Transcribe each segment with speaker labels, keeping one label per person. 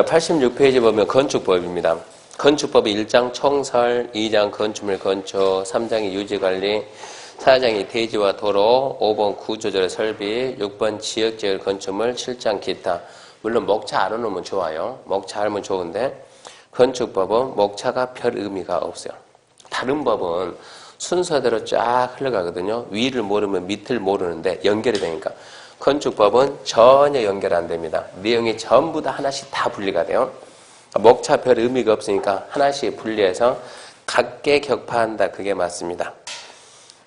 Speaker 1: 86페이지 보면 건축법입니다. 건축법이 1장 총설, 2장 건축물 건축, 3장이 유지관리, 4장이 대지와 도로, 5번 구조조례 설비, 6번 지역재열 건축물, 7장 기타. 물론 목차 알아놓으면 좋아요. 목차 알면 좋은데 건축법은 목차가 별 의미가 없어요. 다른 법은 순서대로 쫙 흘러가거든요. 위를 모르면 밑을 모르는데 연결이 되니까. 건축법은 전혀 연결 안 됩니다. 내용이 전부 다 하나씩 다 분리가 돼요. 목차 별 의미가 없으니까 하나씩 분리해서 각계 격파한다. 그게 맞습니다.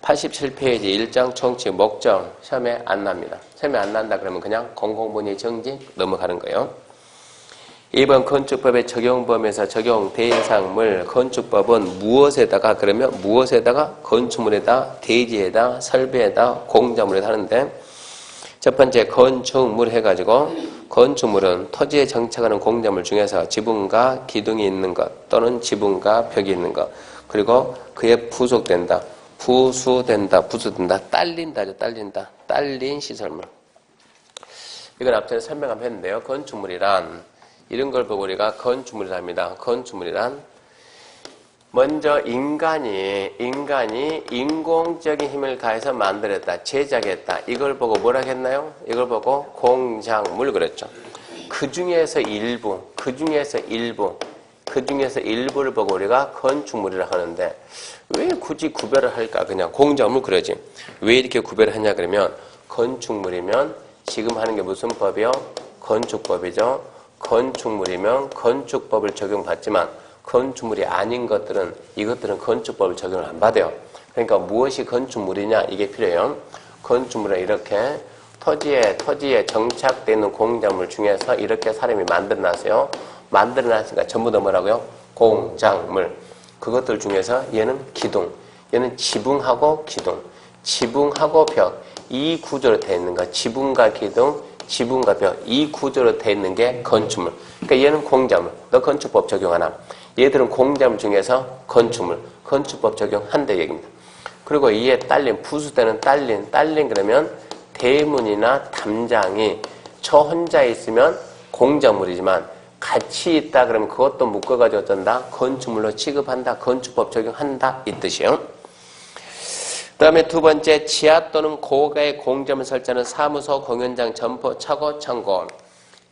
Speaker 1: 87페이지 1장 총칙 목적 시험에 안 납니다. 시험에 안 난다 그러면 그냥 공공분의 정지 넘어가는 거예요. 2번 건축법의 적용범위에서 적용 대상물 건축법은 무엇에다가 그러면 무엇에다가 건축물에다 대지에다 설비에다 공작물에다 하는데 첫 번째 건축물 해가지고 건축물은 토지에 정착하는 공작물 중에서 지붕과 기둥이 있는 것 또는 지붕과 벽이 있는 것 그리고 그에 부속된다. 부수된다. 딸린다죠. 딸린 시설물. 이건 앞전에 설명 한번 했는데요. 건축물이란 이런 걸 보고 우리가 건축물이랍니다. 건축물이란 먼저 인간이 인공적인 힘을 다해서 만들었다. 제작했다. 이걸 보고 뭐라 했나요? 이걸 보고 공작물 그랬죠. 그 중에서 일부를 보고 우리가 건축물이라 하는데 왜 굳이 구별을 할까? 그냥 공작물 그러지. 왜 이렇게 구별을 하냐 그러면 건축물이면 지금 하는 게 무슨 법이요? 건축법이죠. 건축물이면 건축법을 적용받지만 건축물이 아닌 것들은 이것들은 건축법을 적용을 안 받아요. 그러니까 무엇이 건축물이냐 이게 필요해요. 건축물은 이렇게 토지에 정착되어 있는 공작물 중에서 이렇게 사람이 만들어놨어요. 만들어놨으니까 전부 다 뭐라고요? 공작물. 그것들 중에서 얘는 기둥, 얘는 지붕하고 기둥, 지붕하고 벽 이 구조로 되어 있는 거. 지붕과 기둥, 지붕과 벽 이 구조로 되어 있는 게 건축물. 그러니까 얘는 공작물. 너 건축법 적용하나? 얘들은 공작물 중에서 건축물. 건축법 적용한다 얘기입니다. 그리고 이에 딸린 부수되는 딸린 그러면 대문이나 담장이 저 혼자 있으면 공작물이지만 같이 있다 그러면 그것도 묶어가지고 어쩐다? 건축물로 취급한다. 건축법 적용한다. 이 뜻이요. 그 다음에 두 번째 지하 또는 고가의 공점을 설치하는 사무소, 공연장, 점포, 차고, 창고.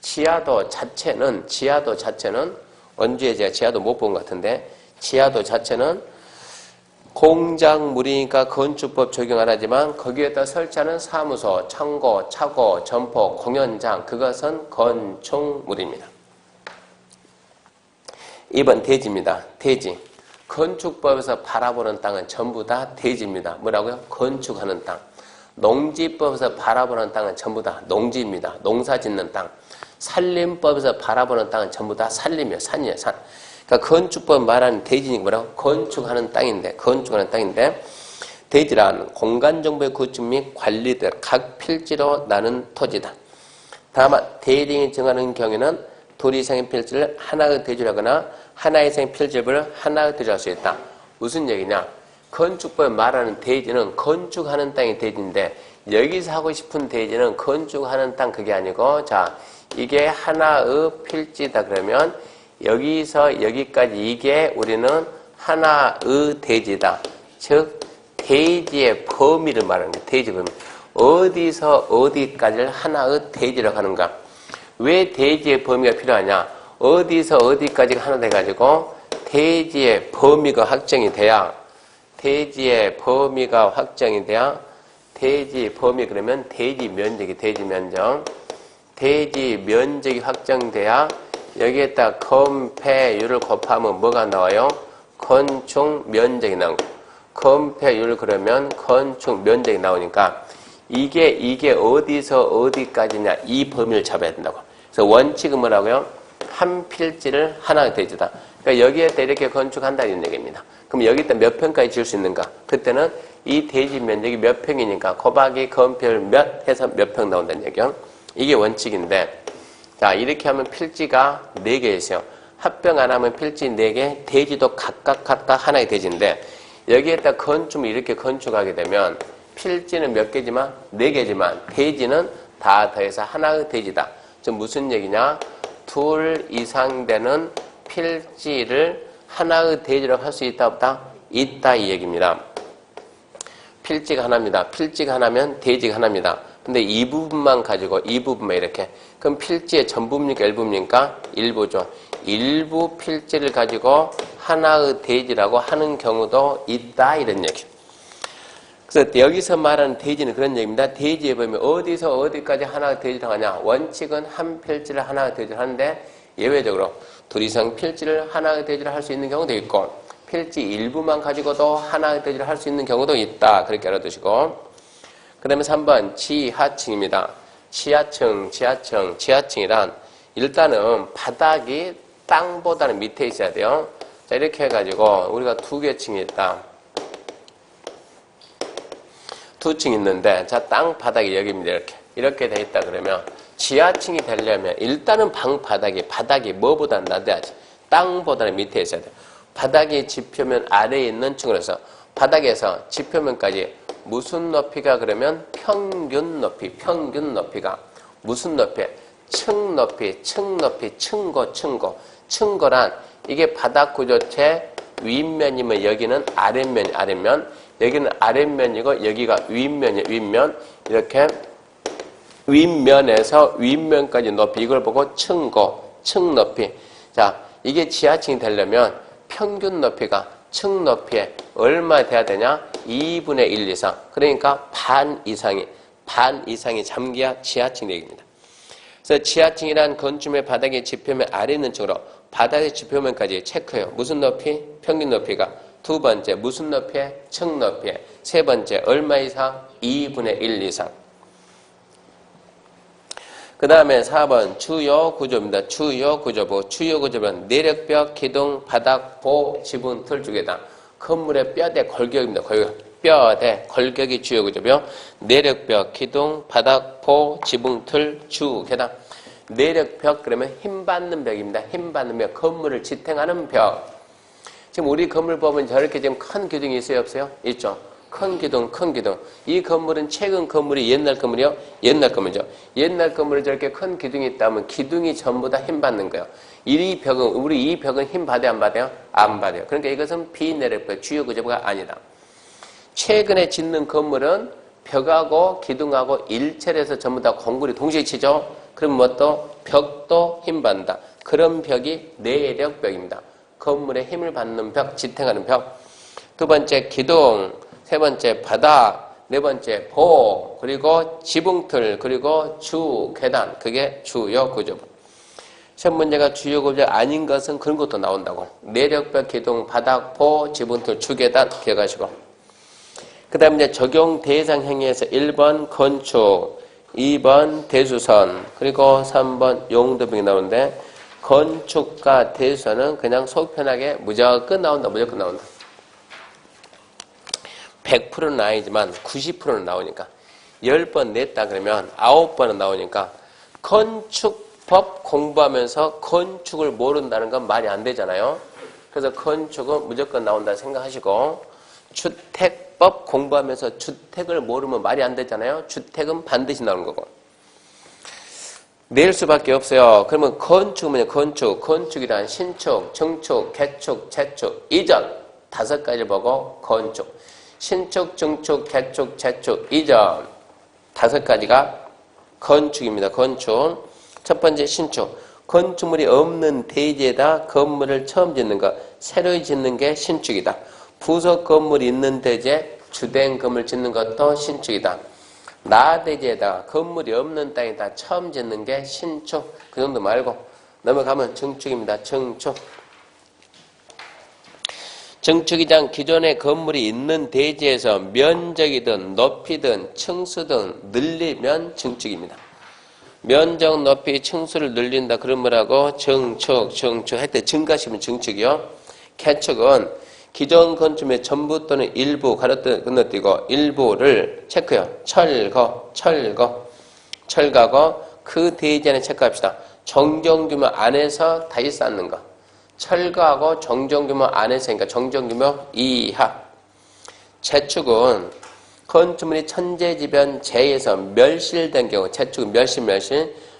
Speaker 1: 지하도 자체는 원주에 제가 지하도 못 본 것 같은데 지하도 자체는 공작물이니까 건축법 적용 안 하지만 거기에다 설치하는 사무소, 창고, 차고, 점포, 공연장 그것은 건축물입니다. 2번 대지입니다. 대지. 건축법에서 바라보는 땅은 전부 다 대지입니다. 뭐라고요? 건축하는 땅. 농지법에서 바라보는 땅은 전부 다 농지입니다. 농사 짓는 땅. 산림법에서 바라보는 땅은 전부 다 산림이에요. 산이에요. 산. 그러니까 건축법 말하는 대지는 뭐라고? 건축하는 땅인데 대지란 공간정보의 구축 및 관리들 각 필지로 나눈 토지다. 다만 대지등이 정하는 경우에는 둘 이상의 필지를 하나의 대지로 하거나 하나 이상의 필지를 하나의 대지로 할 수 있다. 무슨 얘기냐? 건축법에 말하는 대지는 건축하는 땅이 대지인데 여기서 하고 싶은 대지는 건축하는 땅 그게 아니고 자 이게 하나의 필지다 그러면 여기서 여기까지 이게 우리는 하나의 대지다. 즉 대지의 범위를 말하는 거예요. 대지 범위. 어디서 어디까지를 하나의 대지라고 하는가? 왜 대지의 범위가 필요하냐? 어디서 어디까지가 하나 돼가지고 대지의 범위가 확정이 돼야 대지 범위 그러면 대지 면적이 확정돼야 여기에다 건폐율을 곱하면 뭐가 나와요? 건축 면적이 나오고 건폐율 그러면 건축 면적이 나오니까 이게 어디서 어디까지냐 이 범위를 잡아야 된다고. 그래서 원칙은 뭐라고요? 한 필지를 하나의 대지다. 그러니까 여기에다 이렇게 건축한다 이런 얘기입니다. 그럼 여기다 몇 평까지 지을 수 있는가? 그때는 이 대지 면적이 몇 평이니까 곱하기 건폐율 몇 해서 몇 평 나온다는 얘기요. 이게 원칙인데 자 이렇게 하면 필지가 4개 있어요. 합병 안 하면 필지 4개, 대지도 각각 하나의 대지인데 여기에다 건축을 이렇게 건축하게 되면 필지는 몇 개지만 4개지만 대지는 다 더해서 하나의 대지다. 즉 무슨 얘기냐? 둘 이상 되는 필지를 하나의 대지라고 할 수 있다 없다? 있다 이 얘기입니다. 필지가 하나입니다. 필지가 하나면 대지가 하나입니다. 근데 이 부분만 가지고 이 부분만 이렇게 그럼 필지의 전부입니까 일부입니까? 일부죠. 일부 필지를 가지고 하나의 대지라고 하는 경우도 있다 이런 얘기. 그래서 여기서 말하는 대지는 그런 얘기입니다. 대지에 보면 어디서 어디까지 하나의 대지를 하냐. 원칙은 한 필지를 하나의 대지를 하는데 예외적으로 둘 이상 필지를 하나의 대지를 할 수 있는 경우도 있고 필지 일부만 가지고도 하나의 대지를 할 수 있는 경우도 있다. 그렇게 알아두시고 그 다음에 3번 지하층입니다. 지하층이란 일단은 바닥이 땅보다는 밑에 있어야 돼요. 자 이렇게 해가지고 우리가 두 개 층이 있다. 두 층 있는데 자 땅 바닥이 여기입니다. 이렇게 돼 있다 그러면 지하층이 되려면 일단은 방 바닥이 뭐보다 낮아야지. 땅보다는 밑에 있어야 돼요. 바닥이 지표면 아래에 있는 층으로서 바닥에서 지표면까지 무슨 높이가 그러면 평균 높이가 무슨 높이? 층 높이, 층고란 이게 바닥 구조체 윗면이면 여기는 아랫면, 여기는 아랫면이고 여기가 윗면 이렇게 윗면에서 윗면까지 높이 이걸 보고 층 높이. 자 이게 지하층이 되려면 평균 높이가 층 높이에 얼마 돼야 되냐? 2분의 1 이상. 그러니까 반 이상이 잠겨야 지하층 얘기입니다. 그래서 지하층이란 건축물의 바닥의 지표면 아래 있는 층으로 바닥의 지표면까지 체크해요. 무슨 높이? 평균 높이가. 두 번째 무슨 높이에? 층 높이에. 세 번째 얼마 이상? 2분의 1 이상. 그 다음에 4번 주요 구조입니다. 주요 구조는 내력벽, 기둥, 바닥, 보, 지붕, 틀, 주계단. 건물의 뼈대 골격입니다. 뼈대 골격이 주요 구조고요. 내력벽, 기둥, 바닥, 보, 지붕, 틀, 주, 계단. 내력벽 그러면 힘받는 벽입니다. 힘받는 벽, 건물을 지탱하는 벽. 지금 우리 건물 보면 저렇게 지금 큰 기둥이 있어요, 없어요? 있죠. 큰 기둥. 이 건물은 최근 건물이 옛날 건물이요? 옛날 건물이죠. 옛날 건물에 저렇게 큰 기둥이 있다면 기둥이 전부 다 힘받는 거예요. 이 벽은 힘 받아요, 안 받아요? 안 받아요. 그러니까 이것은 비내력벽, 주요 구조가 아니다. 최근에 짓는 건물은 벽하고 기둥하고 일체해서 전부 다 공구리 동시에 치죠? 그럼 뭣도? 벽도 힘받는다. 그런 벽이 내력벽입니다. 건물에 힘을 받는 벽, 지탱하는 벽. 두 번째 기둥. 세 번째 바닥, 네 번째 보, 그리고 지붕틀, 그리고 주, 계단. 그게 주요 구조. 시험 문제가 주요 구조 아닌 것은 그런 것도 나온다고. 내력벽, 기둥, 바닥, 보, 지붕틀, 주, 계단 기억하시고. 그 다음에 이제 적용 대상 행위에서 1번 건축, 2번 대수선, 그리고 3번 용도병이 나오는데 건축과 대수선은 그냥 속 편하게 무조건 나온다. 100%는 아니지만 90%는 나오니까 10번 냈다 그러면 9번은 나오니까 건축법 공부하면서 건축을 모른다는 건 말이 안 되잖아요. 그래서 건축은 무조건 나온다 생각하시고 주택법 공부하면서 주택을 모르면 말이 안 되잖아요. 주택은 반드시 나오는 거고 낼 수밖에 없어요. 그러면 건축은 건축이란 신축, 증축, 개축, 재축, 이전 5가지를 보고 건축 신축, 증축, 개축, 재축, 이전 5가지가 건축입니다. 건축. 첫 번째 신축. 건축물이 없는 대지에다 건물을 처음 짓는 것. 새로 짓는 게 신축이다. 부속 건물이 있는 대지에 주된 건물 짓는 것도 신축이다. 나대지에다 건물이 없는 땅에다 처음 짓는 게 신축. 그 정도 말고 넘어가면 증축입니다. 증축. 증축이란 기존의 건물이 있는 대지에서 면적이든 높이든 층수든 늘리면 증축입니다. 면적, 높이, 층수를 늘린다. 그런 뭐라고? 증축 할 때 증가시면 증축이요. 개축은 기존 건축물의 전부 또는 일부 건너뛰고 일부를 체크해요. 철거하고 그 대지 안에 체크합시다. 정정규모 안에서 다시 쌓는 거. 철거하고 정정규모 안에서니까 정정규모 이하. 재축은 건축물이 천재지변 재해에서 멸실된 경우, 재축은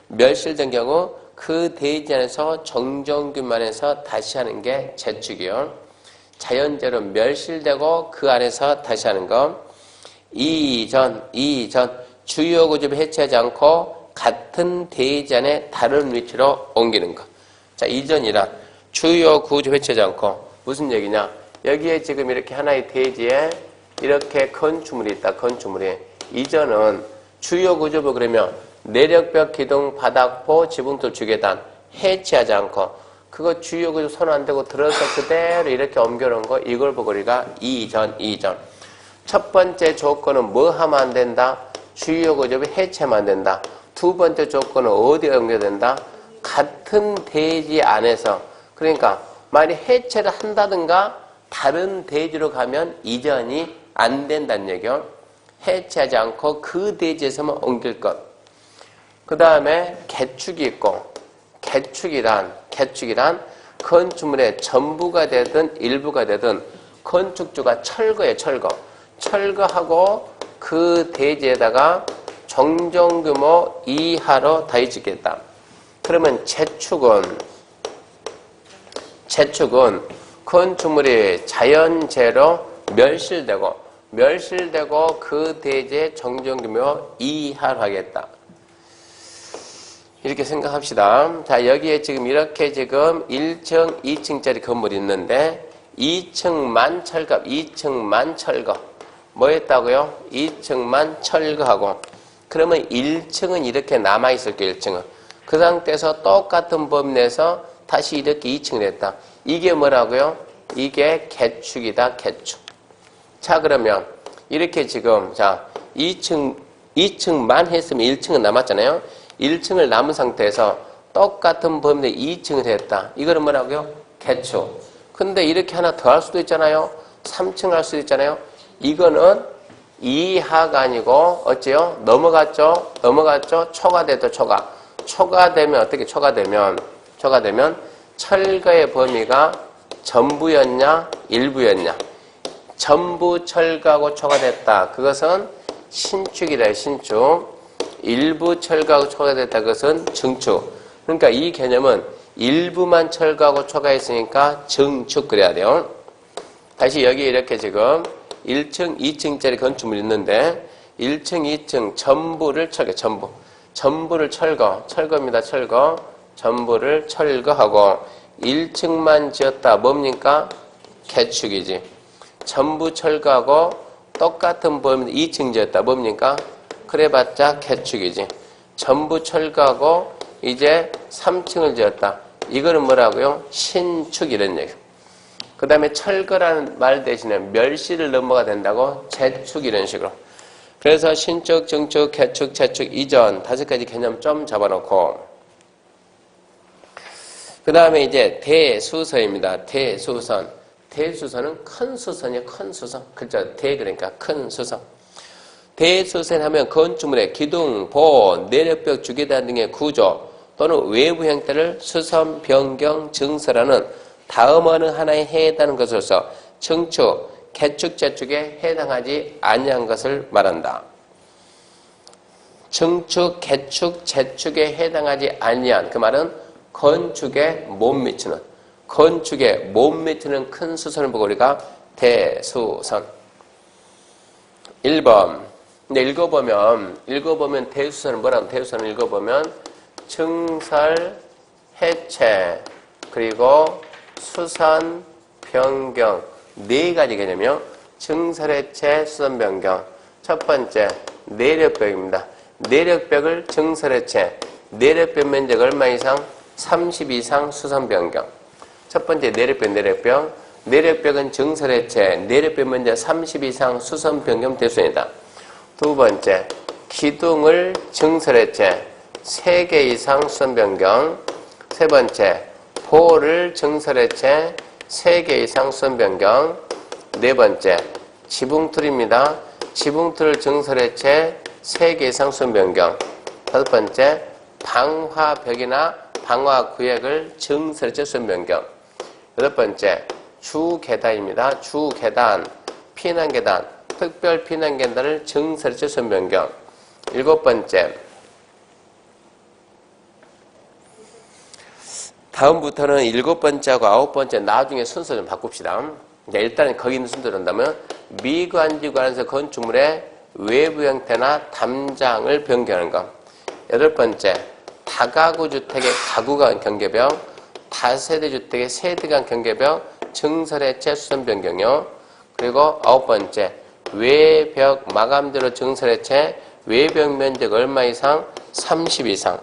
Speaker 1: 멸실된 경우 그 대지 안에서 정정균만에서 다시 하는 게 재축이요. 자연재로 멸실되고 그 안에서 다시 하는 거. 이전 주요 구조를 해체하지 않고 같은 대지 안에 다른 위치로 옮기는 거. 자, 이전이란 주요 구조 해체하지 않고 무슨 얘기냐? 여기에 지금 이렇게 하나의 대지에 이렇게 건축물이 있다. 건축물이. 이전은 주요 구조부 그러면 내력벽, 기둥, 바닥포, 지붕돌, 주계단 해체하지 않고 그거 주요 구조 손 안 대고 들어서 그대로 이렇게 옮겨놓은 거 이걸 보고 우리가 이전. 첫 번째 조건은 뭐 하면 안 된다? 주요 구조부 해체하면 안 된다. 두 번째 조건은 어디에 옮겨야 된다? 같은 대지 안에서. 그러니까 만약 해체를 한다든가 다른 대지로 가면 이전이 안 된다는 얘기요. 해체하지 않고 그 대지에서만 옮길 것. 그 다음에 개축이 있고, 개축이란 건축물의 전부가 되든 일부가 되든 건축주가 철거예요. 철거하고 그 대지에다가 정정규모 이하로 다시 짓겠다. 그러면 재축은 건축물이 자연재로 멸실되고 그 대지의 정정규모 이하로 하겠다. 이렇게 생각합시다. 자, 여기에 지금 이렇게 지금 1층, 2층짜리 건물이 있는데 2층만 철거. 뭐 했다고요? 2층만 철거하고 그러면 1층은 이렇게 남아있을 거예요. 1층은. 그 상태에서 똑같은 범위 내에서 다시 이렇게 2층을 했다. 이게 뭐라고요? 이게 개축이다. 개축. 자, 그러면 이렇게 지금 자 2층만 했으면 1층은 남았잖아요. 1층을 남은 상태에서 똑같은 범위 내에 2층을 했다. 이거는 뭐라고요? 개축. 근데 이렇게 하나 더 할 수도 있잖아요. 3층 할 수도 있잖아요. 이거는 이하가 아니고 어째요? 넘어갔죠? 초과됐죠. 초과되면 어떻게 초과되면 철거의 범위가 전부였냐 일부였냐. 전부 철거하고 초과됐다. 그것은 신축이다. 신축. 일부 철거하고 초과됐다. 그것은 증축. 그러니까 이 개념은 일부만 철거하고 초과했으니까 증축 그래야 돼요. 다시 여기 이렇게 지금 1층, 2층짜리 건축물이 있는데 1층, 2층 전부를 철거. 전부를 철거입니다. 전부를 철거하고 1층만 지었다. 뭡니까? 개축이지. 전부 철거하고 똑같은 범위 2층 지었다. 뭡니까? 그래봤자 개축이지. 전부 철거하고 이제 3층을 지었다. 이거는 뭐라고요? 신축 이런 얘기. 그 다음에 철거라는 말 대신에 멸실을 넘어가 된다고 재축 이런 식으로. 그래서 신축, 증축, 개축, 재축, 이전 5가지 개념 좀 잡아놓고 그 다음에 이제 대수서입니다. 대수서는 큰 수선이에요. 큰 수선. 그렇죠. 그러니까 큰 수선. 대수선 하면 건축물의 기둥, 보, 내력벽, 주계단 등의 구조 또는 외부 형태를 수선, 변경, 증설하는 다음 어느 하나에 해당하는 것으로서 증축, 개축, 재축에 해당하지 아니한 것을 말한다. 증축, 개축, 재축에 해당하지 아니한 그 말은 건축에 못 미치는 큰 수선을 보고 우리가 대수선. 1번. 근데 읽어보면 대수선은 뭐라고? 대수선을 읽어보면 증설, 해체, 그리고 수선, 변경 4가지 개념이요. 증설, 해체, 수선, 변경. 첫 번째 내력벽입니다. 내력벽을 증설, 해체. 내력벽 면적 얼마 이상? 30 이상 수선, 변경. 첫 번째 내력벽. 내력벽은 증설, 해체. 내력벽 면적 30 이상 수선, 변경 대수입니다. 두 번째 기둥을 증설, 해체. 3개 이상 수선, 변경. 세 번째 보를 증설, 해체. 3개 이상 수선, 변경. 네 번째 지붕틀입니다. 지붕틀을 증설, 해체. 3개 이상 수선, 변경. 다섯 번째 방화벽이나 방화구역을 증설, 해체, 수선, 변경. 여덟 번째 주계단입니다. 주계단, 피난계단, 특별 피난계단을 증설, 해체, 수선, 변경. 일곱 번째 다음부터는 7번째하고 9번째 나중에 순서 좀 바꿉시다. 일단 거기 있는 순서로 한다면 미관지구 안에서 건축물의 외부 형태나 담장을 변경하는 것. 8번째, 다가구 주택의 가구 간 경계벽, 다세대 주택의 세대 간 경계벽, 증설해체 수선 변경이요. 그리고 9번째, 외벽 마감대로 증설해체, 외벽 면적 얼마 이상? 30 이상.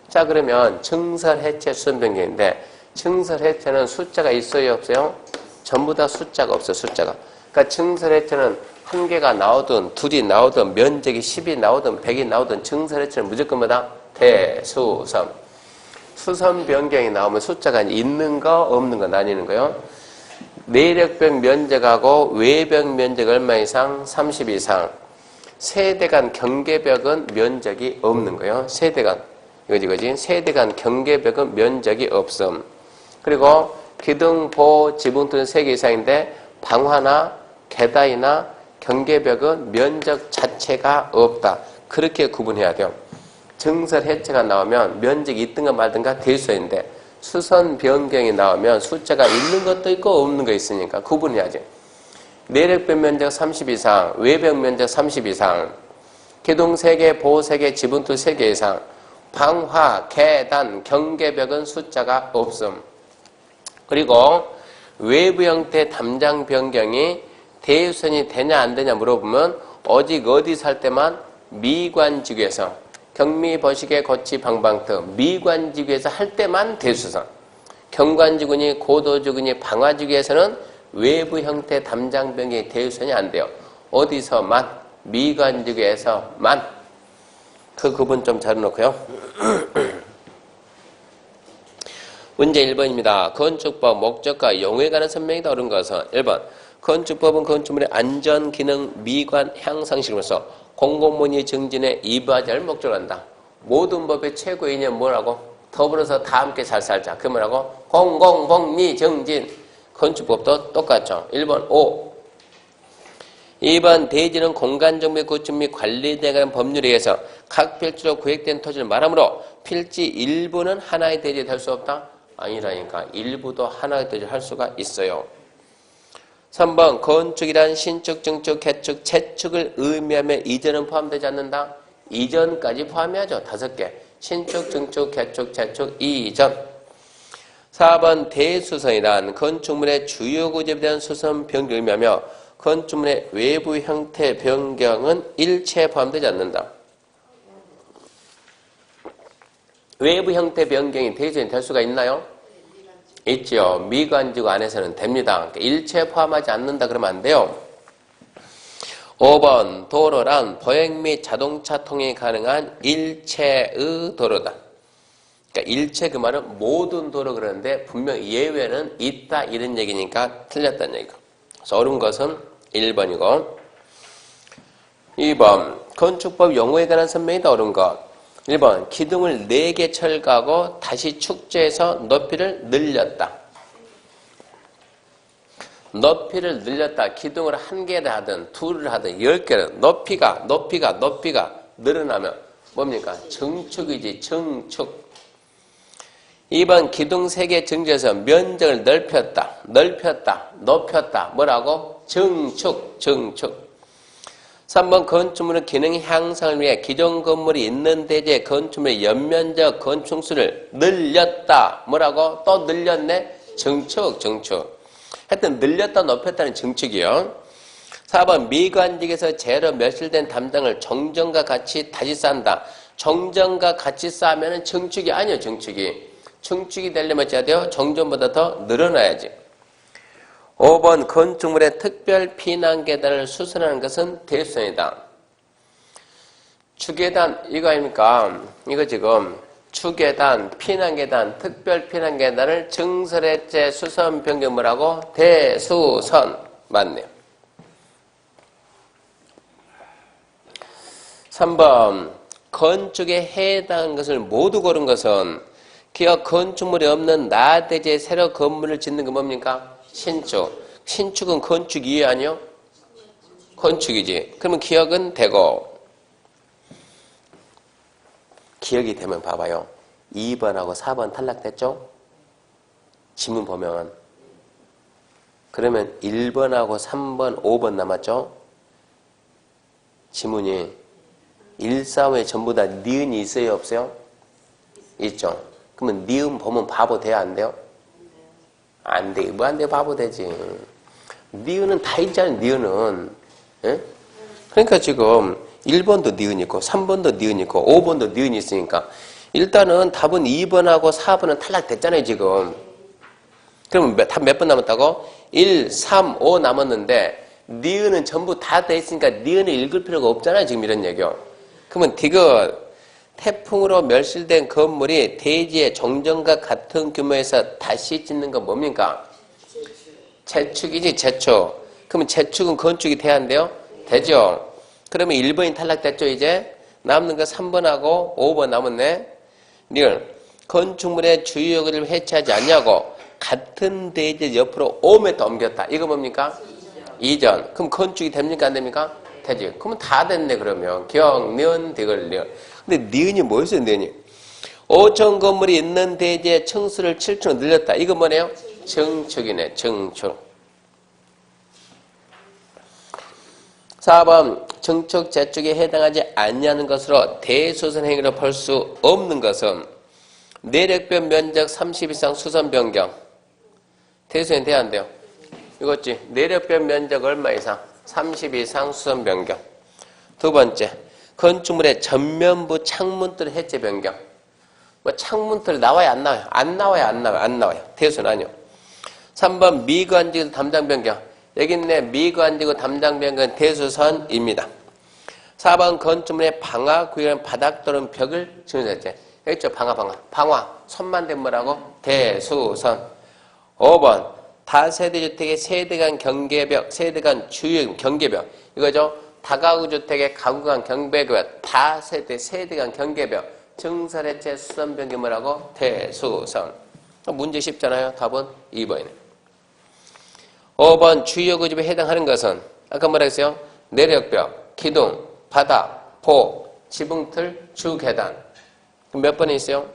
Speaker 1: 자, 그러면 증설해체 수선 변경인데 증설해체는 숫자가 있어요, 없어요? 전부 다 숫자가 없어요, 숫자가. 그러니까 증설해체는 한 개가 나오든 둘이 나오든 면적이 10이 나오든 100이 나오든 증설해체는 무조건 뭐다? 대수선. 수선 변경이 나오면 숫자가 있는 거 없는 거 나뉘는 거요. 내력벽 면적하고 외벽 면적 얼마 이상? 30 이상. 세대 간 경계벽은 면적이 없는 거예요. 세대 간. 이거지. 세대 간 경계벽은 면적이 없음. 그리고 기둥, 보, 지붕틀은 3개 이상인데 방화나 계단이나 경계벽은 면적 자체가 없다. 그렇게 구분해야 돼요. 증설 해체가 나오면 면적이 있든가 말든가 될 수 있는데 수선 변경이 나오면 숫자가 있는 것도 있고 없는 거 있으니까 구분해야지. 내력벽 면적 30 이상, 외벽 면적 30 이상, 기둥 3개, 보 3개, 지붕틀 3개 이상, 방화, 계단, 경계벽은 숫자가 없음. 그리고 외부 형태 담장 변경이 대유선이 되냐 안 되냐 물어보면 오직 어디서 할 때만 미관지구에서 경미, 버시계, 거치, 방방터 미관지구에서 할 때만 대수선. 경관지구니 고도지구니 방화지구에서는 외부 형태 담장 변경이 대유선이 안 돼요. 어디서만? 미관지구에서만. 그 구분 좀 잘 놓고요. 문제 1번입니다. 건축법 목적과 용어에 관한 설명이 더 어려운 것은 1번 건축법은 건축물의 안전, 기능, 미관, 향상식으로서 공공문의 증진에 이바지할 를 목적으로 한다. 모든 법의 최고의 이념은 뭐라고? 더불어서 다 함께 잘 살자. 그 뭐라고? 공공복리 증진. 건축법도 똑같죠. 1번 5. 2번 대지는 공간정비 구축 및 관리에 관한 법률에 의해서 각 필지로 구획된 토지를 말하므로 필지 일부는 하나의 대지에 될 수 없다? 아니라니까. 일부도 하나의 대지를 할 수가 있어요. 3번 건축이란 신축, 증축, 개축, 재축을 의미하며 이전은 포함되지 않는다? 이전까지 포함해야죠. 5개. 신축, 증축, 개축, 재축, 이전. 4번 대수선이란 건축물의 주요 구조에 대한 수선 변경을 의미하며 건축물의 외부 형태 변경은 일체에 포함되지 않는다. 외부 형태 변경이 대수선이 될 수가 있나요? 있죠. 미관지구 안에서는 됩니다. 일체에 포함하지 않는다 그러면 안 돼요. 5번 도로란 보행 및 자동차 통행이 가능한 일체의 도로다. 그러니까 일체 그 말은 모든 도로 그러는데 분명 예외는 있다 이런 얘기니까 틀렸다는 얘기고. 그래서 옳은 것은 1번이고 2번 건축법 용어에 관한 설명이 더 옳은 것. 1번 기둥을 4개 철거하고 다시 축제해서 높이를 늘렸다. 높이를 늘렸다. 기둥을 1개를 하든 2를 하든 10개를 높이가 늘어나면 뭡니까? 증축이지. 증축. 2번 기둥 3개 증축해서 면적을 높였다. 뭐라고? 증축. 3번 건축물은 기능 향상을 위해 기존 건물이 있는 대지의 건축물의 연면적 건축수를 늘렸다. 뭐라고? 또 늘렸네? 증축. 하여튼 늘렸다 높였다는 증축이요. 4번 미관직에서 재로 멸실된 담장을 정정과 같이 다시 쌓는다. 정정과 같이 쌓으면 증축이 아니에요. 증축이 되려면 어찌해야 돼요? 정전보다 더 늘어나야지. 5번 건축물의 특별 피난계단을 수선하는 것은 대수선이다. 추계단 이거 아닙니까? 이거 지금 추계단, 피난계단, 특별 피난계단을 증설해체 수선 변경 뭐라고? 대수선. 맞네요. 3번 건축에 해당하는 것을 모두 고른 것은 기업 건축물이 없는 나대지에 새로 건물을 짓는 건 뭡니까? 신축은 건축 이해 아니요? 건축이지. 그러면 기억은 되고 기억이 되면 봐봐요. 2번하고 4번 탈락됐죠? 지문 보면. 그러면 1번하고 3번, 5번 남았죠? 지문이 1, 4, 5에 전부 다 니은이 있어요? 없어요? 있죠. 그러면 니은 보면 바보 돼요? 안 돼요? 안 돼. 뭐 안 돼? 바보 되지. 니은은 다 있잖아요. 니은은. 예? 그러니까 지금 1번도 니은 있고 3번도 니은 있고 5번도 니은이 있으니까 일단은 답은 2번하고 4번은 탈락됐잖아요. 지금. 그러면 답 몇 번 남았다고? 1, 3, 5 남았는데 니은은 전부 다 돼 있으니까 니은을 읽을 필요가 없잖아요. 지금 이런 얘기요. 그러면 디귿 태풍으로 멸실된 건물이 대지의 종전과 같은 규모에서 다시 짓는 건 뭡니까? 재축이지, 재축. 그러면 재축은 건축이 돼야 한대요? 되죠. 그러면 1번이 탈락됐죠, 이제? 남는 거 3번하고 5번 남았네. 니은 건축물의 주요 여기를 해체하지 않냐고 같은 대지 옆으로 5m 옮겼다. 이거 뭡니까? 이전. 그럼 건축이 됩니까? 안 됩니까? 되지. 그러면 다 됐네, 그러면. 경, 면, 디귿, 련. 근데 니은이 뭐였어요, 니은이? 5천 건물이 있는 대지의 층수를 7층으로 늘렸다. 이거 뭐네요? 증축이네, 증축. 4번, 증축, 재축에 해당하지 않냐는 것으로 대수선 행위로 볼 수 없는 것은 내력변 면적 30 이상 수선 변경. 대수선 돼야 안 돼요? 이거지. 내력변 면적 얼마 이상? 30 이상 수선 변경. 두 번째, 건축물의 전면부 창문틀 해체 변경. 뭐 창문틀 나와요, 안 나와요? 안 나와요, 안 나와요? 안 나와요. 대수는 아니요. 3번, 미관지구 담장 변경. 여기 있네. 미관지구 담장 변경은 대수선입니다. 4번, 건축물의 방화 구역은 바닥 또는 벽을 지어졌지. 여기 있죠, 방화. 손만 된 뭐라고? 대수선. 5번, 다세대 주택의 세대 간 경계벽, 세대 간 주요 경계벽. 이거죠. 다가구 주택의 가구 간 경계벽, 다세대, 세대 간 경계벽. 증설해체 수선 변경 뭐라고? 대수선. 문제 쉽잖아요. 답은 2번이네. 5번, 주요 구집에 해당하는 것은 아까 뭐라 했어요? 내력벽, 기둥, 바닥, 포, 지붕틀, 주계단. 그럼 몇 번에 있어요?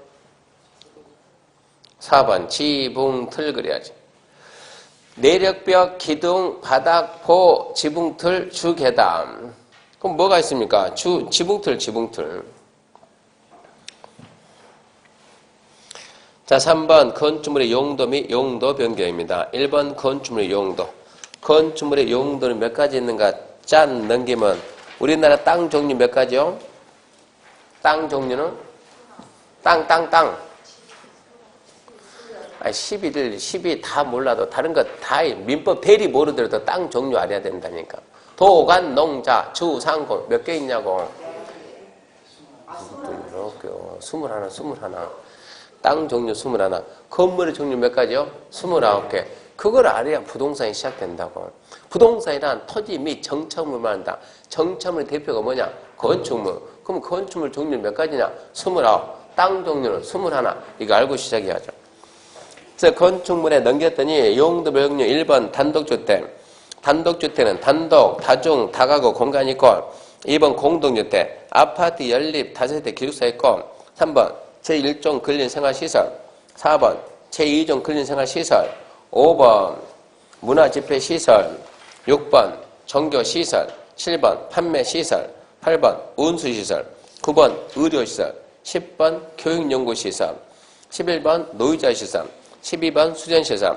Speaker 1: 4번, 지붕틀 그래야지. 내력벽, 기둥, 바닥, 포, 지붕틀, 주계단. 그럼 뭐가 있습니까? 지붕틀. 자, 3번 건축물의 용도 및 용도 변경입니다. 1번 건축물의 용도. 건축물의 용도는 몇 가지 있는가? 짠 넘기면 우리나라 땅 종류 몇 가지요? 땅 종류는? 땅. 12 다 몰라도 다른 거 다 민법 대리 모르더라도 땅 종류 알아야 된다니까. 도관, 농자, 주, 상공 몇 개 있냐고. 21. 땅 종류 21. 건물의 종류 몇 가지요? 29개. 그걸 알아야 부동산이 시작된다고. 부동산이란 토지 및 정착물을 말한다. 정착물의 대표가 뭐냐? 건축물. 그럼 건축물 종류 몇 가지냐? 29. 땅 종류는 21. 이거 알고 시작해야죠. 그래서 건축물에 넘겼더니 용도 명령 1번 단독주택. 단독주택은 단독, 다중, 다가구 공간이 있고 2번 공동주택. 아파트, 연립, 다세대 기숙사 있고 3번 제1종 근린생활시설. 4번 제2종 근린생활시설. 5번 문화집회시설. 6번 종교시설. 7번 판매시설. 8번 운수시설. 9번 의료시설. 10번 교육연구시설. 11번 노유자시설. 12번 수전시설.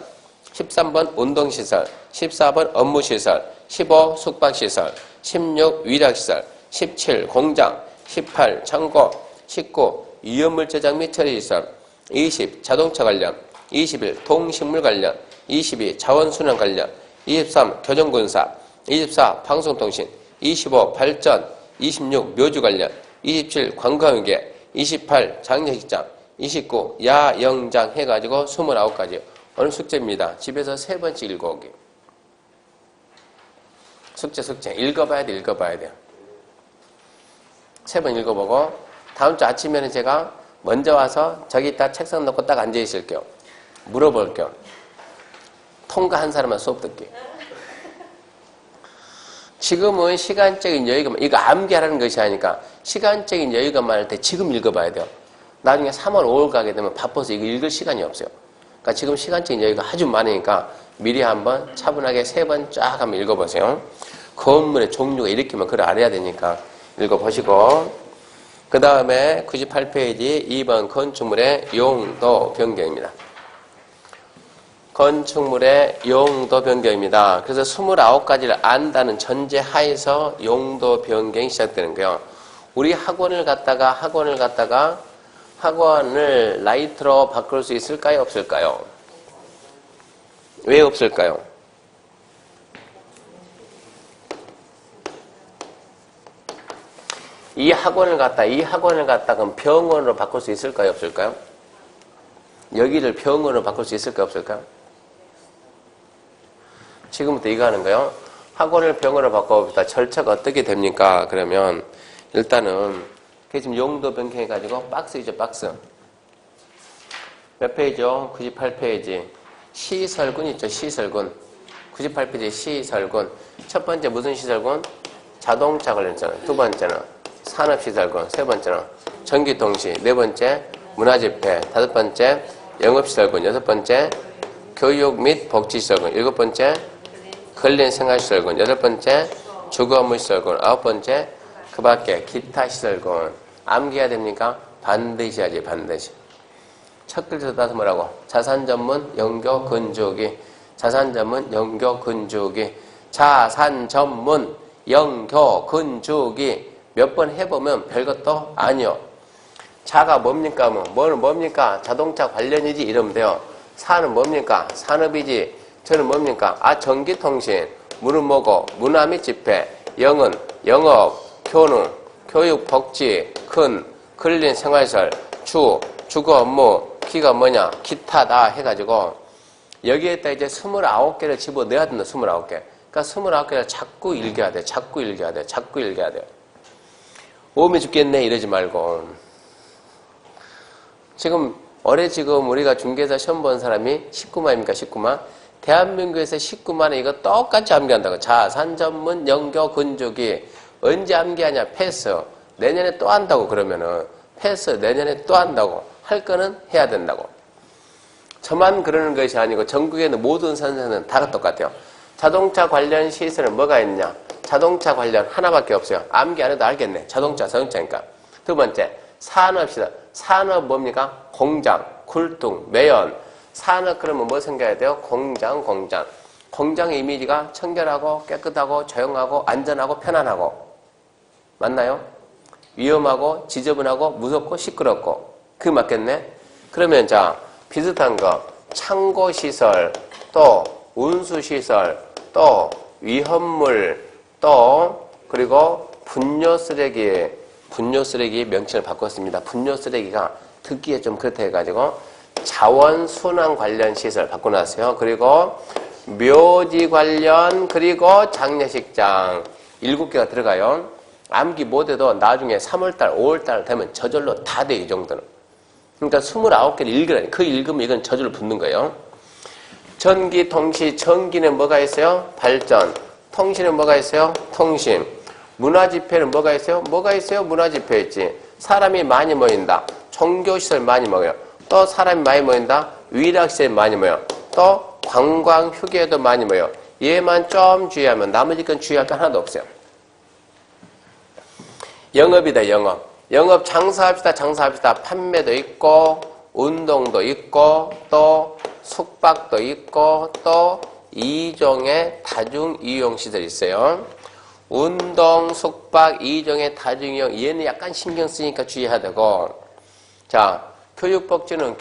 Speaker 1: 13번 운동시설. 14번 업무시설. 15 숙박시설. 16 위락시설. 17 공장. 18 창고. 19 위험물 저장 및 처리시설. 20 자동차 관련. 21 동식물 관련. 22 자원순환 관련. 23 교정군사. 24 방송통신. 25 발전. 26 묘주 관련. 27 관광회계. 28 장례식장. 29 야영장 해가지고 29가지. 오늘 숙제입니다. 집에서 3번씩 읽어오기. 숙제. 읽어봐야 돼요. 3번 읽어보고 다음 주 아침에는 제가 먼저 와서 저기 딱 책상 놓고 딱 앉아있을게요. 물어볼게요. 통과한 사람만 수업 듣기. 지금은 시간적인 여유가, 이거 암기하라는 것이 아니까 시간적인 여유가 많을 때 지금 읽어봐야 돼요. 나중에 3월, 5월 가게 되면 바빠서 이거 읽을 시간이 없어요. 그러니까 지금 시간적인 여유가 아주 많으니까 미리 한번 차분하게 3번 쫙 한번 읽어보세요. 건물의 종류가 이렇게만 그걸 알아야 되니까 읽어보시고, 그 다음에 98페이지 2번 건축물의 용도 변경입니다. 건축물의 용도 변경입니다. 그래서 29가지를 안다는 전제 하에서 용도 변경이 시작되는 거예요. 우리 학원을 학원을 라이트로 바꿀 수 있을까요? 없을까요? 왜 없을까요? 이 학원을 그럼 병원으로 바꿀 수 있을까요? 없을까요? 여기를 병원으로 바꿀 수 있을까요? 없을까요? 지금부터 이거 하는 거예요. 학원을 병원으로 바꿔봅시다. 절차가 어떻게 됩니까? 그러면 일단은 지금 용도 변경해가지고 박스이죠, 박스. 몇 페이지요? 98페이지. 시설군 있죠, 시설군. 98페이지 시설군. 첫 번째 무슨 시설군? 자동차 관련성. 두 번째는 산업시설군. 세 번째는 전기통신. 네 번째 문화집회. 다섯 번째 영업시설군. 여섯 번째 교육 및 복지시설군. 일곱 번째 근린생활시설군. 여덟 번째 주거업무시설군. 아홉 번째 그 밖에 기타 시설군. 암기해야 됩니까? 반드시 해야지, 반드시. 첫 글자 따서 뭐라고? 자산전문 영교 건조기. 자산전문 영교 건조기. 자산전문 영교 건조기. 몇 번 해보면 별것도 아니요. 자가 뭡니까? 뭐는 뭡니까? 자동차 관련이지 이러면 돼요. 산은 뭡니까? 산업이지. 저는 뭡니까? 전기통신. 문은 뭐고? 문화 및 집회. 영은 영업, 교능, 교육, 복지, 근린 생활시설, 주거 업무, 기가 뭐냐? 기타다 해가지고 여기에다 이제 29개를 집어넣어야 된다. 29개. 그러니까 29개를 자꾸 읽어야 돼. 자꾸 읽어야 돼. 자꾸 읽어야 돼. 오면 죽겠네 이러지 말고. 지금 우리가 중개사 시험 본 사람이 19만입니까? 19만? 대한민국에서 19만에 이거 똑같이 암기한다고. 자산전문 영교 건조기. 언제 암기하냐? 패스. 내년에 또 한다고 그러면은 패스. 내년에 또 한다고. 할 거는 해야 된다고. 저만 그러는 것이 아니고 전국에 있는 모든 선생은 다 똑같아요. 자동차 관련 시설은 뭐가 있냐? 자동차 관련 하나밖에 없어요. 암기 안 해도 알겠네. 자동차니까. 두 번째, 산업시설. 산업 뭡니까? 공장, 굴뚝, 매연. 산업 그러면 뭐 생겨야 돼요? 공장. 공장의 이미지가 청결하고 깨끗하고 조용하고 안전하고 편안하고. 맞나요? 위험하고 지저분하고 무섭고 시끄럽고. 그게 맞겠네? 그러면 자, 비슷한 거. 창고시설, 또 운수시설, 또 위험물, 또 그리고 분뇨쓰레기 명칭을 바꿨습니다. 분뇨쓰레기가 듣기에 좀 그렇다 해가지고 자원순환 관련 시설 바꿔놨어요. 그리고 묘지 관련, 그리고 장례식장 7개가 들어가요. 암기 못해도 나중에 3월달, 5월달 되면 저절로 다 돼, 이 정도는. 그러니까 29개를 읽으라니. 그 읽으면 이건 저절로 붙는 거예요. 전기, 통신, 전기는 뭐가 있어요? 발전. 통신은 뭐가 있어요? 통신. 문화집회는 뭐가 있어요? 문화집회 있지. 사람이 많이 모인다. 종교시설 많이 모여요. 또 사람이 많이 모인다. 위락시설 많이 모여요. 또 관광 휴게도 많이 모여요. 얘만 좀 주의하면 나머지 건 주의할 거 하나도 없어요. 영업이다, 영업. 영업 장사합시다. 판매도 있고, 운동도 있고, 또 숙박도 있고, 또 2종의 다중이용시설이 있어요. 운동, 숙박, 2종의 다중이용. 얘는 약간 신경 쓰니까 주의해야 되고. 자, 교육복지는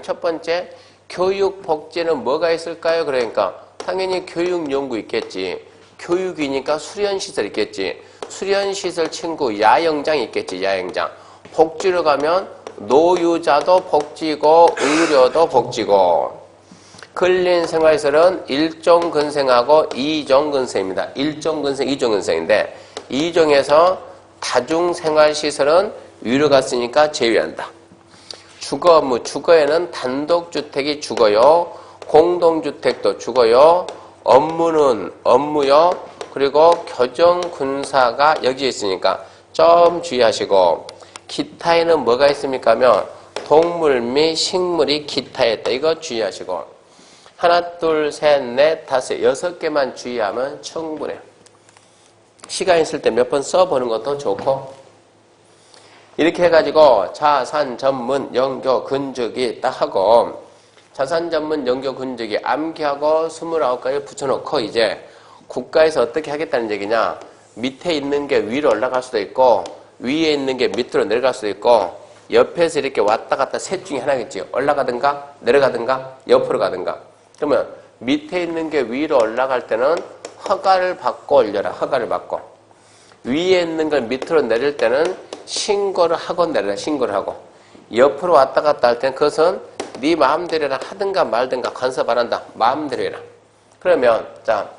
Speaker 1: 첫 번째, 교육복지는 뭐가 있을까요? 그러니까 당연히 교육연구 있겠지. 교육이니까 수련시설 있겠지. 수련시설 친구 야영장 있겠지. 야영장. 복지로 가면 노유자도 복지고 의료도 복지고. 근린생활시설은 1종 근생하고 2종 근생입니다. 1종 근생, 2종 근생인데 2종에서 다중생활시설은 위로 갔으니까 제외한다. 주거 업무, 주거에는 단독주택이 주거요. 공동주택도 주거요. 업무는 업무요. 그리고 교정군사가 여기에 있으니까 좀 주의하시고. 기타에는 뭐가 있습니까 하면 동물 및 식물이 기타에 있다. 이거 주의하시고 하나, 둘, 셋, 넷, 다섯, 6개만 주의하면 충분해요. 시간 있을 때 몇 번 써보는 것도 좋고 이렇게 해가지고 자산 전문 영교 근주기 딱 하고 자산 전문 영교 근주기 암기하고 29가지 붙여놓고 이제 국가에서 어떻게 하겠다는 얘기냐 밑에 있는 게 위로 올라갈 수도 있고 위에 있는 게 밑으로 내려갈 수도 있고 옆에서 이렇게 왔다 갔다 셋 중에 하나겠지. 올라가든가 내려가든가 옆으로 가든가. 그러면 밑에 있는 게 위로 올라갈 때는 허가를 받고 올려라. 허가를 받고. 위에 있는 걸 밑으로 내릴 때는 신고를 하고 내려라. 신고를 하고. 옆으로 왔다 갔다 할 때는 그것은 네 마음대로나 하든가 말든가 간섭 안 한다. 마음대로 해라. 그러면 자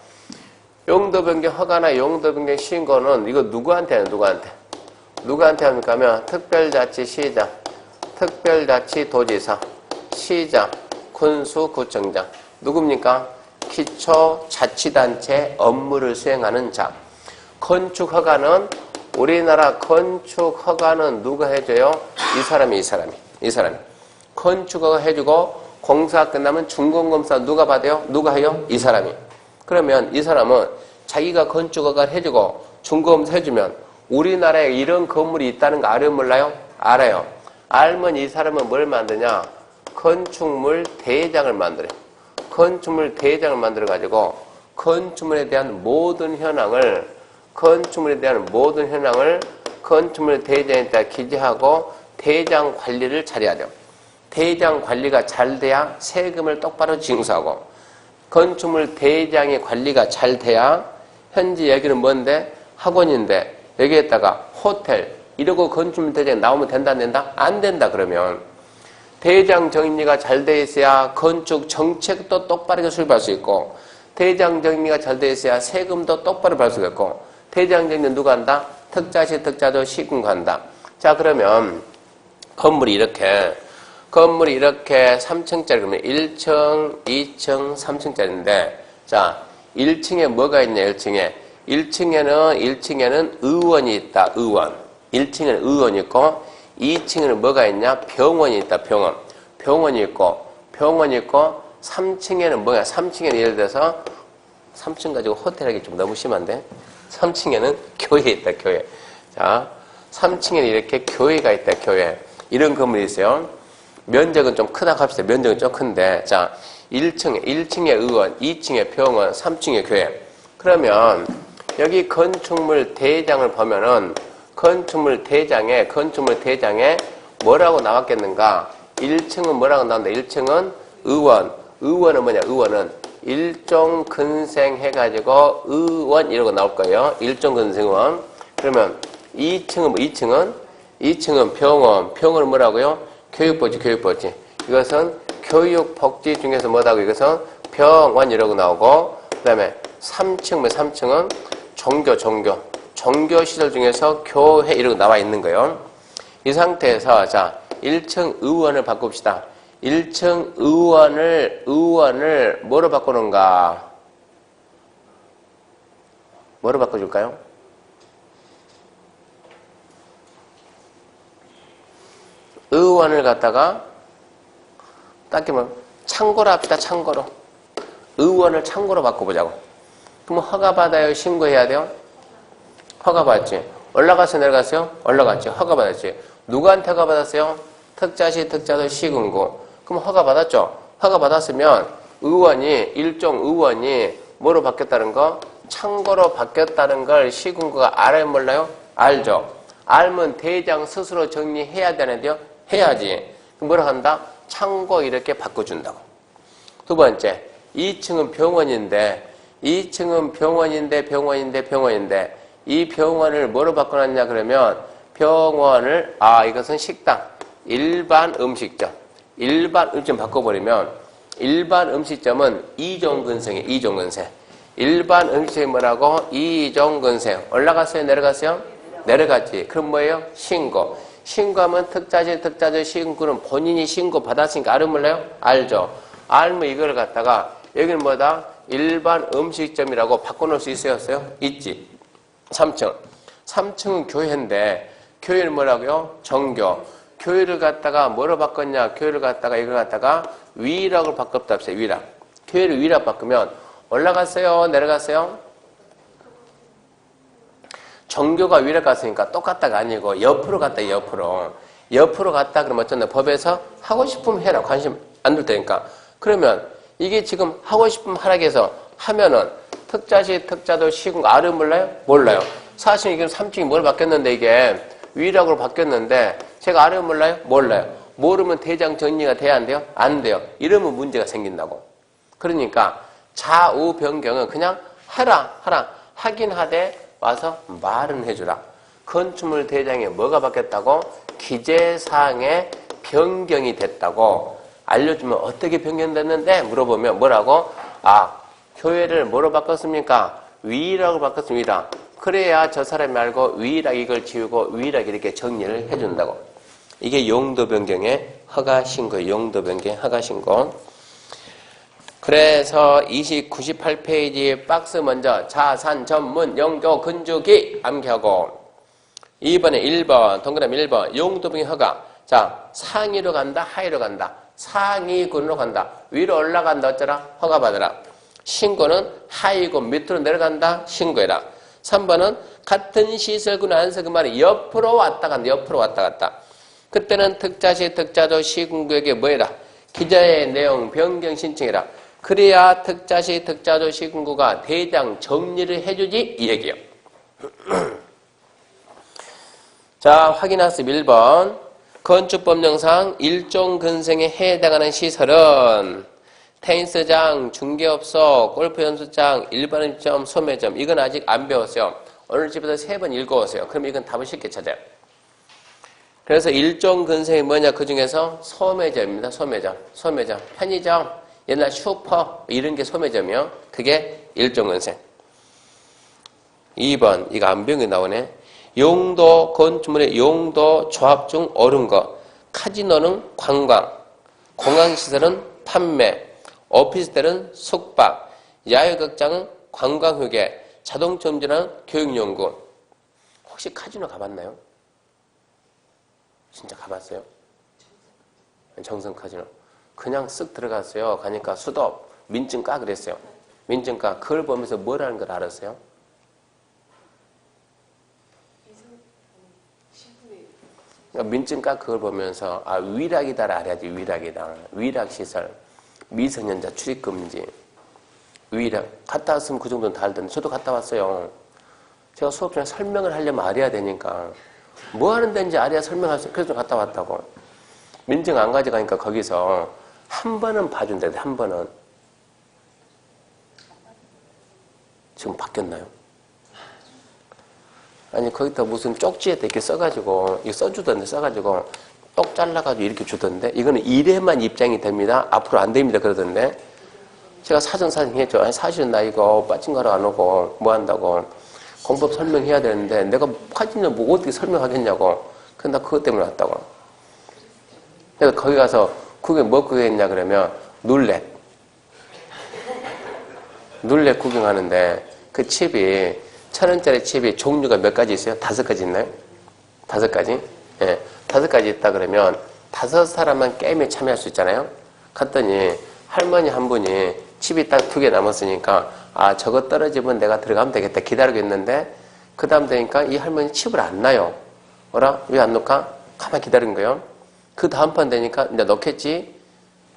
Speaker 1: 용도 변경 허가나 용도 변경 신고는 이거 누구한테 하는 누구한테 합니까 하면 특별자치시장, 특별자치도지사, 시장, 군수구청장. 누굽니까? 기초자치단체 업무를 수행하는 자. 건축허가는 우리나라 건축허가는 누가 해줘요? 이 사람이. 건축허가 해주고 공사 끝나면 준공검사 누가 받아요? 누가 해요? 이 사람이. 그러면 이 사람은 자기가 건축허가를 해주고 준공검사 해주면 우리나라에 이런 건물이 있다는 거 알아요? 몰라요? 알아요. 알면 이 사람은 뭘 만드냐? 건축물 대장을 만들어요. 건축물 대장을 만들어가지고 건축물에 대한 모든 현황을 건축물 대장에다 기재하고 대장 관리를 잘해야 돼요. 대장 관리가 잘 돼야 세금을 똑바로 징수하고 건축물 대장의 관리가 잘 돼야 현재 여기는 뭔데? 학원인데 여기에다가 호텔 이러고 건축물 대장 나오면 된다 안 된다? 안 된다 그러면 대장 정리가 잘 돼 있어야 건축 정책도 똑바르게 수립할 수 있고 대장 정리가 잘 돼 있어야 세금도 똑바로 받을 수 있고 대장 정리는 누가 한다? 특자시 특자도 시군가 한다. 자 그러면 건물이 이렇게 3층짜리 그러면 1층, 2층, 3층짜리인데 자 1층에 뭐가 있냐 1층에는 의원이 있다. 의원. 1층에는 의원이 있고 2층에는 뭐가 있냐? 병원이 있다. 병원이 있고 3층에는 뭐야? 3층에는 예를 들어서 3층 가지고 호텔 하기 좀 너무 심한데 3층에는 교회 있다. 교회. 자 3층에는 이렇게 교회가 있다. 교회. 이런 건물이 있어요. 면적은 좀 크다고 합시다. 면적은 좀 큰데 자 1층에 의원, 2층에 병원, 3층에 교회. 그러면 여기 건축물 대장을 보면은 건축물 대장에 뭐라고 나왔겠는가? 1층은 뭐라고 나온다? 1층은 의원. 의원은 뭐냐? 의원은 일종 근생 해가지고 의원 이러고 나올 거예요. 일종 근생 의원. 그러면 2층은 병원. 병원은 뭐라고요? 교육복지. 이것은 교육복지 중에서 뭐다고? 이것은 병원 이러고 나오고 그 다음에 3층은 종교시설 중에서 교회 이러고 나와 있는 거예요. 이 상태에서 자 1층 의원을 바꿉시다. 1층 의원을 뭐로 바꾸는가? 뭐로 바꿔줄까요? 의원을 갖다가 딱히면 창고로 합시다. 창고로. 의원을 창고로 바꿔보자고. 그럼 허가받아요? 신고해야 돼요? 허가받지. 올라가서 내려갔어요? 올라갔지. 허가받았지. 누구한테 허가받았어요? 특자시, 특자도 시군구. 그럼 허가받았죠? 허가받았으면 일종 의원이 뭐로 바뀌었다는 거? 창고로 바뀌었다는 걸 시군구가 알아요? 몰라요? 알죠. 알면 대장 스스로 정리해야 되는데요? 해야지. 그럼 뭐라 한다? 창고 이렇게 바꿔준다고. 두 번째, 2층은 병원인데 이 병원을 뭐로 바꿔놨냐 그러면 이것은 식당, 일반 음식점 바꿔버리면 일반 음식점은 이종근생이에요. 일반 음식점이 뭐라고? 이종근생. 올라갔어요? 내려갔어요? 내려갔지. 그럼 뭐예요? 신고하면 특자지 신고는 본인이 신고 받았으니까 알아요? 몰라요? 알죠. 알면 이걸 갖다가 여기는 뭐다? 일반 음식점이라고 바꿔놓을 수 있어요? 있지. 3층은 교회인데 교회는 뭐라고요? 정교. 교회를 갖다가 뭐로 바꿨냐? 교회를 갖다가 이걸 갖다가 위락으로 바꿨다 합시다. 위락. 교회를 위락 바꾸면 올라갔어요? 내려갔어요? 종교가 위락 갔으니까 똑같다가 아니고 옆으로 갔다, 옆으로. 옆으로 갔다 그러면 어쩐다? 법에서 하고 싶으면 해라. 관심 안 들 테니까. 그러면 이게 지금 하고 싶으면 하락해서 하면은 특자시, 특자도 시군, 아를 몰라요? 몰라요. 사실 이게 3층이 뭘 바뀌었는데 이게 위락으로 바뀌었는데 제가 아를 몰라요? 몰라요. 모르면 대장 정리가 돼야 안 돼요? 안 돼요. 이러면 문제가 생긴다고. 그러니까 좌우 변경은 그냥 하라 하긴 하되 와서 말은 해주라. 건축물 대장에 뭐가 바뀌었다고? 기재사항에 변경이 됐다고 알려주면 어떻게 변경됐는데 물어보면 뭐라고? 교회를 뭐로 바꿨습니까? 위락으로 바꿨습니다. 그래야 저 사람이 알고 위락 이걸 지우고 위락 이렇게 정리를 해준다고. 이게 용도 변경의 허가 신고예요. 용도 변경 허가 신고. 그래서 98페이지 박스 먼저 자산 전문 영조 건축이 암기하고 2번에 1번 동그라미 1번 용도 변경 허가. 자, 상위로 간다 하위로 간다. 상위군으로 간다. 위로 올라간다 어쩌라? 허가 받으라. 신고는 하위군 밑으로 내려간다. 신고해라. 3번은 같은 시설군 안서 그 말이 옆으로 왔다 간다. 옆으로 왔다 갔다. 그때는 특자시 특자도 시군구에게 뭐해라? 기자의 내용 변경 신청해라. 그래야 특자시 특자도 시군구가 대장 정리를 해주지 이 얘기예요. 자, 확인학습 1번. 건축법령상 일종 근생에 해당하는 시설은 테니스장, 중개업소, 골프연습장, 일반 음식점, 소매점. 이건 아직 안 배웠어요. 오늘 집에서 3번 읽어오세요. 그럼 이건 답을 쉽게 찾아요. 그래서 일종 근생이 뭐냐? 그 중에서 소매점입니다. 소매점. 편의점, 옛날 슈퍼 이런 게 소매점이요. 그게 일종 근생. 2번 이거 안 배운 게 나오네. 용도, 건축물의 용도 조합 중 옳은 것. 카지노는 관광, 공항시설은 판매, 오피스텔은 숙박, 야외극장은 관광휴게, 자동차 운전은 교육연구. 혹시 카지노 가봤나요? 진짜 가봤어요? 정성 카지노. 그냥 쓱 들어갔어요. 가니까 수도, 민증 까 그랬어요. 민증 까. 그걸 보면서 뭐라는 걸 알았어요? 그러니까 민증 까 그걸 보면서 위락이다를 알아야지. 위락이다. 위락시설. 미성년자 출입금지. 위락. 갔다 왔으면 그 정도는 다 알던데. 저도 갔다 왔어요. 제가 수업 중에 설명을 하려면 알아야 되니까. 뭐 하는 데인지 알아야 설명할 수, 그래서 갔다 왔다고. 민증 안 가져가니까 거기서 한 번은 봐준대, 한 번은. 지금 바뀌었나요? 아니, 거기다 무슨 쪽지에다 이렇게 써가지고, 이거 써주던데, 써가지고, 똑 잘라가지고 이렇게 주던데, 이거는 1회만 입장이 됩니다. 앞으로 안 됩니다. 그러던데. 제가 사전 했죠. 아니, 사실은 나 이거 빠진 거로 안 오고, 뭐 한다고. 공법 설명해야 되는데, 내가 파진을 뭐 어떻게 설명하겠냐고. 근데 나 그것 때문에 왔다고. 그래서 거기 가서, 그게 뭐 구경했냐 그러면, 룰렛 구경하는데, 그 칩이, 1,000원짜리 칩이 종류가 몇 가지 있어요? 5가지 있나요? 5가지? 예. 5가지 있다 그러면, 5사람만 게임에 참여할 수 있잖아요? 갔더니, 할머니 한 분이 칩이 딱 2개 남았으니까, 저거 떨어지면 내가 들어가면 되겠다. 기다리고 있는데, 그 다음 되니까 이 할머니 칩을 안 놔요. 어라? 왜 안 놓을까? 가만히 기다린 거예요. 그 다음 판 되니까 이제 넣겠지?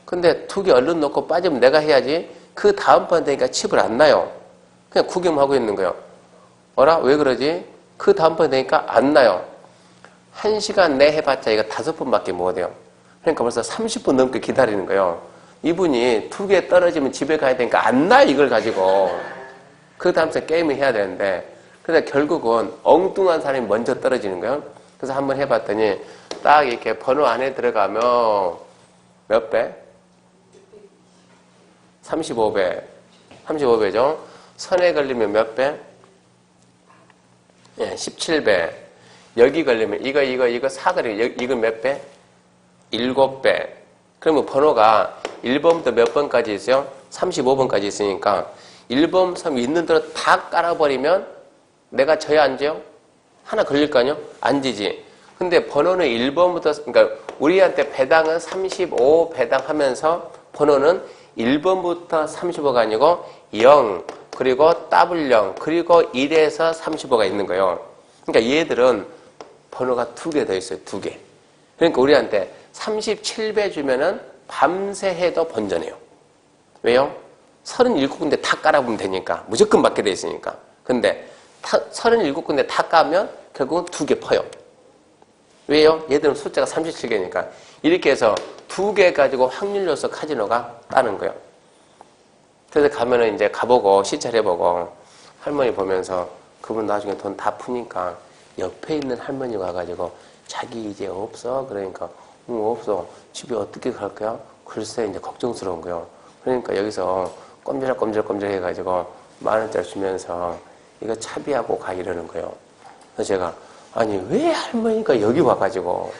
Speaker 1: 근데 2개 얼른 넣고 빠지면 내가 해야지. 그 다음 판 되니까 칩을 안 놔요. 그냥 구경하고 있는 거예요. 어라? 왜 그러지? 그 다음 판 되니까 안 놔요. 1시간 내 해봤자 이거 5번밖에 못 해요. 그러니까 벌써 30분 넘게 기다리는 거예요. 이분이 2개 떨어지면 집에 가야 되니까 안 나, 이걸 가지고. 그 다음에 게임을 해야 되는데. 그래서 결국은 엉뚱한 사람이 먼저 떨어지는 거예요. 그래서 한번 해봤더니 딱 이렇게 번호 안에 들어가면 몇 배? 35배. 35배죠. 선에 걸리면 몇 배? 예, 17배. 여기 걸리면 이거 4 걸리면 이거 몇 배? 7배. 그러면 번호가 1번부터 몇 번까지 있어요? 35번까지 있으니까 1번, 3 있는 대로 다 깔아버리면 내가 져야 안 져요? 하나 걸릴 거 아니요? 안 지지. 근데 번호는 1번부터, 그러니까 우리한테 배당은 35 배당하면서 번호는 1번부터 35가 아니고 0, 그리고 W0, 그리고 1에서 35가 있는 거예요. 그러니까 얘들은 번호가 2개 더 있어요. 2개. 그러니까 우리한테 37배 주면은 밤새 해도 번전해요. 왜요? 37군데 다 깔아보면 되니까. 무조건 맞게 돼 있으니까. 근데 37군데 다 까면 결국은 2개 퍼요. 왜요? 얘들은 숫자가 37개니까. 이렇게 해서 2개 가지고 확률 요소 카지노가 따는 거예요. 그래서 가면은 이제 가보고 시찰해보고 할머니 보면서 그분 나중에 돈 다 푸니까 옆에 있는 할머니 와가지고 자기 이제 없어? 그러니까 없어. 집에 어떻게 갈 거야? 글쎄 이제 걱정스러운 거예요. 그러니까 여기서 꼼질꼼질 해가지고 10,000원짜리 주면서 이거 차비하고 가 이러는 거예요. 그래서 제가 아니 왜 할머니가 여기 와가지고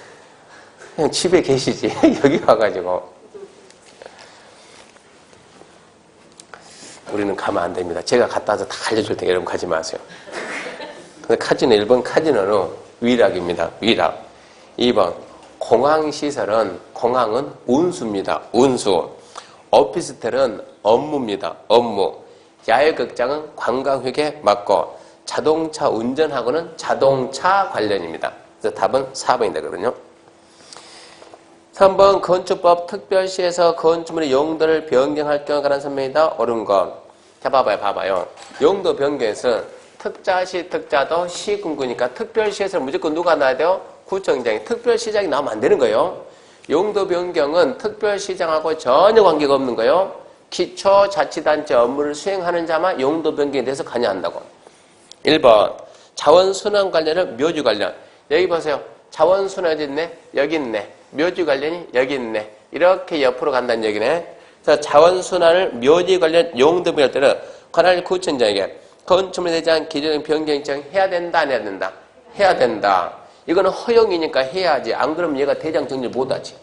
Speaker 1: 그냥 집에 계시지 여기 와가지고 우리는 가면 안 됩니다. 제가 갔다 와서 다 알려줄 테니까 여러분 가지 마세요. 근데 카지노 1번 카지노는 위락입니다. 위락. 2번 공항시설은 공항은 운수입니다. 운수. 오피스텔은 업무입니다. 업무. 야외극장은 관광객에 맞고 자동차 운전하고는 자동차 관련입니다. 그래서 답은 4번이 되거든요. 3번 건축법 특별시에서 건축물의 용도를 변경할 경우에 관한 설명이다. 옳은 것. 자 봐봐요. 용도 변경에서 특자시 특자도 시군구니까 특별시에서 무조건 누가 나야 돼요? 구청장이. 특별시장이 나오면 안 되는 거예요. 용도 변경은 특별시장하고 전혀 관계가 없는 거예요. 기초자치단체 업무를 수행하는 자만 용도 변경에 대해서 관여한다고. 1번 자원순환 관련은 묘지 관련. 여기 보세요. 자원순환 어디 있네? 여기 있네. 묘지 관련이 여기 있네. 이렇게 옆으로 간다는 얘기네. 그래서 자원순환을 묘지 관련 용도 변경할 때는 관할 구청장에게 건축물에 대한 기존 변경 신청 해야 된다 안 해야 된다? 해야 된다. 이거는 허용이니까 해야지. 안 그러면 얘가 대장 정리 못하지.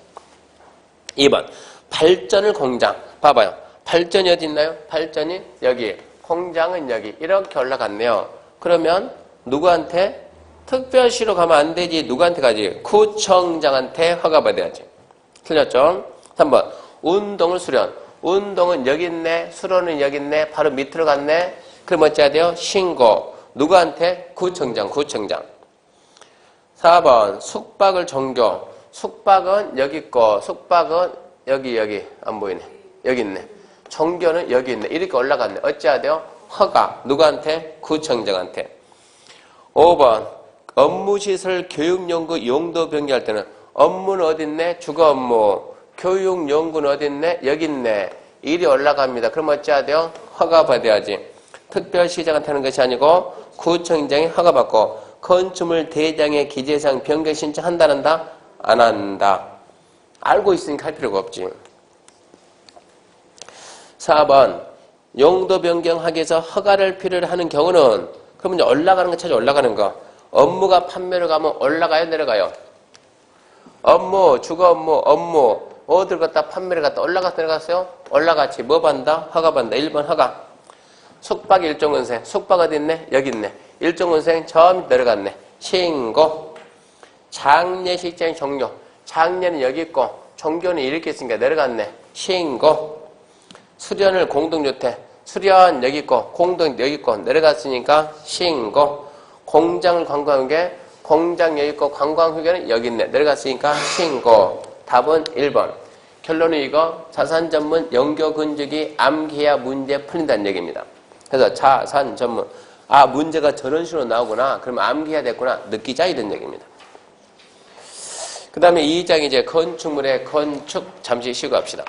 Speaker 1: 2번 발전을 공장. 봐봐요. 발전이 어디 있나요? 발전이 여기. 공장은 여기. 이렇게 올라갔네요. 그러면 누구한테? 특별시로 가면 안 되지. 누구한테 가지? 구청장한테 허가받아야지. 틀렸죠? 3번 운동을 수련. 운동은 여기 있네. 수련은 여기 있네. 바로 밑으로 갔네. 그럼 어찌해야 돼요? 신고. 누구한테? 구청장. 4번 숙박을 종교. 숙박은 여기 있고 숙박은 여기 안 보이네. 여기 있네. 종교는 여기 있네. 이렇게 올라갔네. 어찌해야 돼요? 허가. 누구한테? 구청장한테. 5번 업무시설 교육연구 용도 변경할 때는 업무는 어디 있네? 주거 업무. 교육연구는 어디 있네? 여기 있네. 일이 올라갑니다. 그럼 어찌해야 돼요? 허가 받아야지. 특별시장한테 하는 것이 아니고 구청장이 허가받고 건축물 대장의 기재사항 변경 신청한다 안 한다? 안 한다. 알고 있으니까 할 필요가 없지. 4번 용도 변경하기 위해서 허가를 필요로 하는 경우는 그러면 이제 올라가는 거 찾아. 올라가는 거. 업무가 판매로 가면 올라가요 내려가요? 업무 주거 업무 어딜 갔다 판매를 갔다 올라갔다 내려갔어요? 올라갔지. 뭐 받는다? 허가 받는다. 1번 허가. 숙박 일종은생. 숙박 어디 있네? 여기 있네. 일종은생 처음 내려갔네. 신고. 장례식장 종료. 장례는 여기 있고 종교는 이렇게 있으니까 내려갔네. 신고. 수련을 공동주택. 수련 여기 있고 공동 여기 있고 내려갔으니까 신고. 공장을 관광하는 게 공장 여기 있고 관광휴게는 여기 있네. 내려갔으니까 신고. 답은 1번. 결론은 이거 자산 전문 영교 건축이 암기해야 문제 풀린다는 얘기입니다. 그래서 자산 전문. 아 문제가 저런 식으로 나오구나. 그러면 암기해야 됐구나. 느끼자 이런 얘기입니다. 그 다음에 2장 이제 건축물의 건축 잠시 쉬고 합시다.